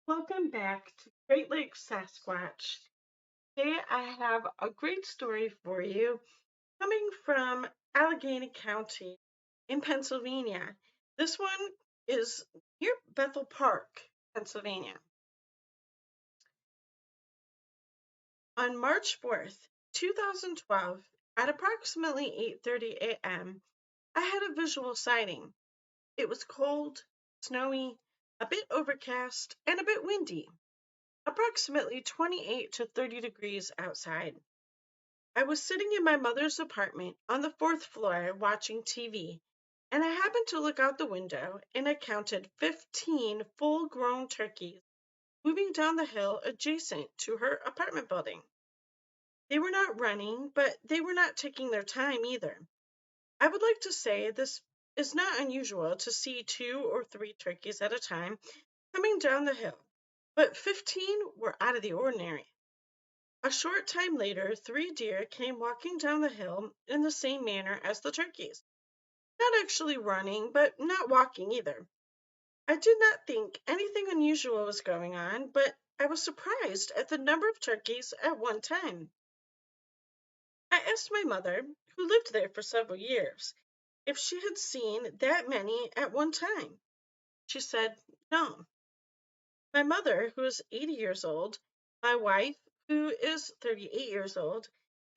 Welcome back to Great Lakes Sasquatch. Today I have a great story for you coming from Allegheny County in Pennsylvania. This one is near Bethel Park, Pennsylvania. On March 4th, 2012, at approximately 8:30 a.m., I had a visual sighting. It was cold, snowy, a bit overcast, and a bit windy. Approximately 28 to 30 degrees outside. I was sitting in my mother's apartment on the fourth floor watching TV, and I happened to look out the window and I counted 15 full grown turkeys moving down the hill adjacent to her apartment building. They were not running, but they were not taking their time either. I would like to say this is not unusual to see 2 or 3 turkeys at a time coming down the hill, but 15 were out of the ordinary. A short time later 3 deer came walking down the hill in the same manner as the turkeys, not actually running, but not walking either. I did not think anything unusual was going on, but I was surprised at the number of turkeys at one time. I asked my mother, who lived there for several years, if she had seen that many at one time. She said no. My mother, who is 80 years old, my wife, who is 38 years old,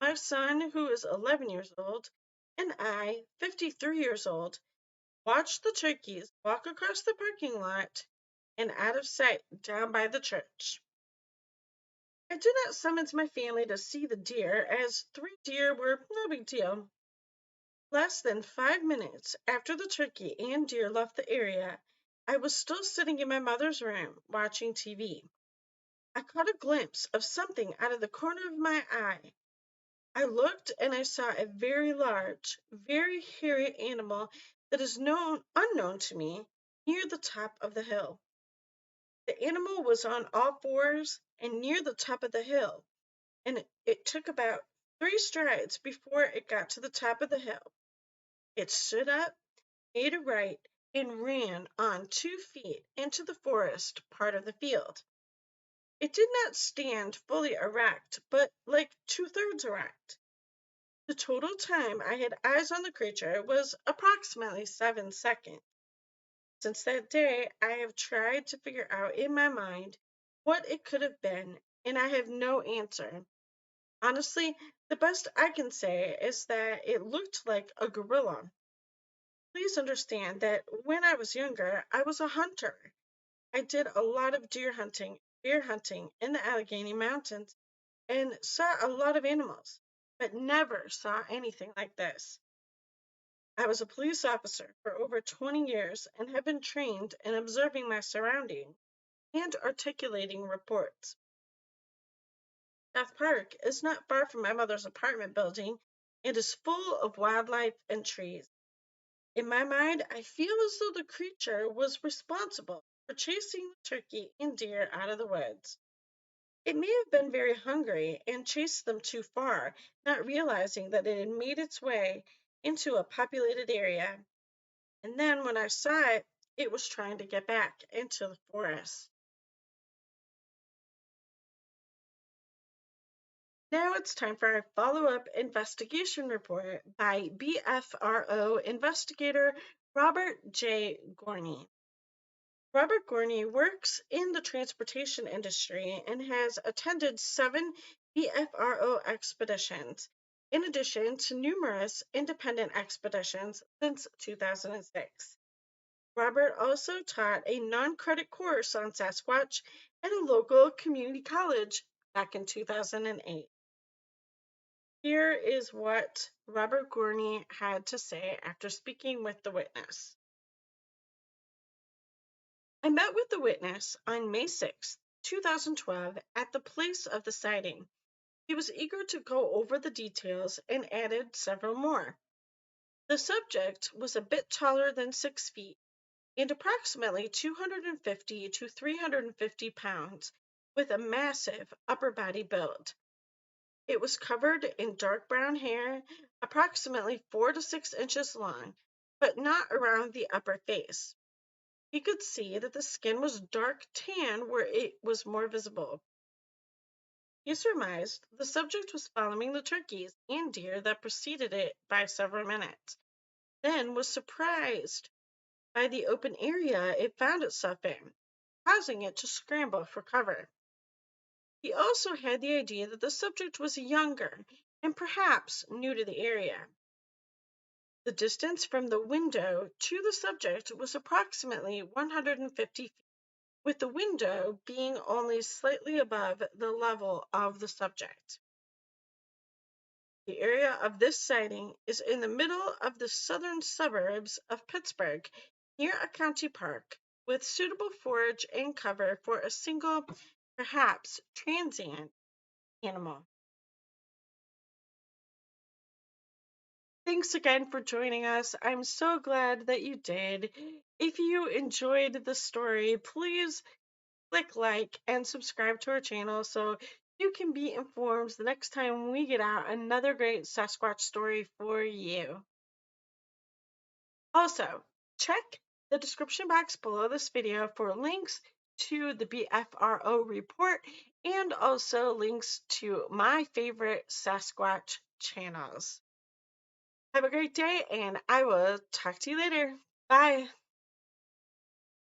my son, who is 11 years old, and I, 53 years old, watched the turkeys walk across the parking lot and out of sight down by the church. I did not summons my family to see the deer, as 3 deer were no big deal. Less than 5 minutes after the turkey and deer left the area, I was still sitting in my mother's room watching TV. I caught a glimpse of something out of the corner of my eye. I looked and I saw a very large, very hairy animal that is unknown to me near the top of the hill. The animal was on all fours and near the top of the hill, and it took about 3 strides before it got to the top of the hill. It stood up, made a right, and ran on 2 feet into the forest part of the field. It did not stand fully erect, but like 2/3 erect. The total time I had eyes on the creature was approximately 7 seconds. Since that day, I have tried to figure out in my mind what it could have been, and I have no answer. Honestly, the best I can say is that it looked like a gorilla. Please understand that when I was younger, I was a hunter. I did a lot of deer hunting, bear hunting in the Allegheny Mountains, and saw a lot of animals, but never saw anything like this. I was a police officer for over 20 years and have been trained in observing my surroundings and articulating reports. Bath Park is not far from my mother's apartment building and is full of wildlife and trees. In my mind, I feel as though the creature was responsible for chasing the turkey and deer out of the woods. It may have been very hungry and chased them too far, not realizing that it had made its way into a populated area. And then when I saw it, it was trying to get back into the forest. Now it's time for our follow-up investigation report by BFRO investigator Robert J. Gorney. Robert Gorney works in the transportation industry and has attended 7 BFRO expeditions, in addition to numerous independent expeditions since 2006. Robert also taught a non-credit course on Sasquatch at a local community college back in 2008. Here is what Robert Gorney had to say after speaking with the witness. I met with the witness on May 6, 2012, at the place of the sighting. He was eager to go over the details and added several more. The subject was a bit taller than 6 feet and approximately 250 to 350 pounds, with a massive upper body build. It was covered in dark brown hair, approximately 4 to 6 inches long, but not around the upper face. He could see that the skin was dark tan where it was more visible. He surmised the subject was following the turkeys and deer that preceded it by several minutes, then was surprised by the open area it found itself in, causing it to scramble for cover. He also had the idea that the subject was younger and perhaps new to the area. The distance from the window to the subject was approximately 150 feet, with the window being only slightly above the level of the subject. The area of this sighting is in the middle of the southern suburbs of Pittsburgh, near a county park, with suitable forage and cover for a single, perhaps transient, animal. Thanks again for joining us. I'm so glad that you did. If you enjoyed the story, please click like and subscribe to our channel so you can be informed the next time we get out another great Sasquatch story for you. Also, check the description box below this video for links to the BFRO report and also links to my favorite Sasquatch channels. Have a great day, and I will talk to you later. Bye.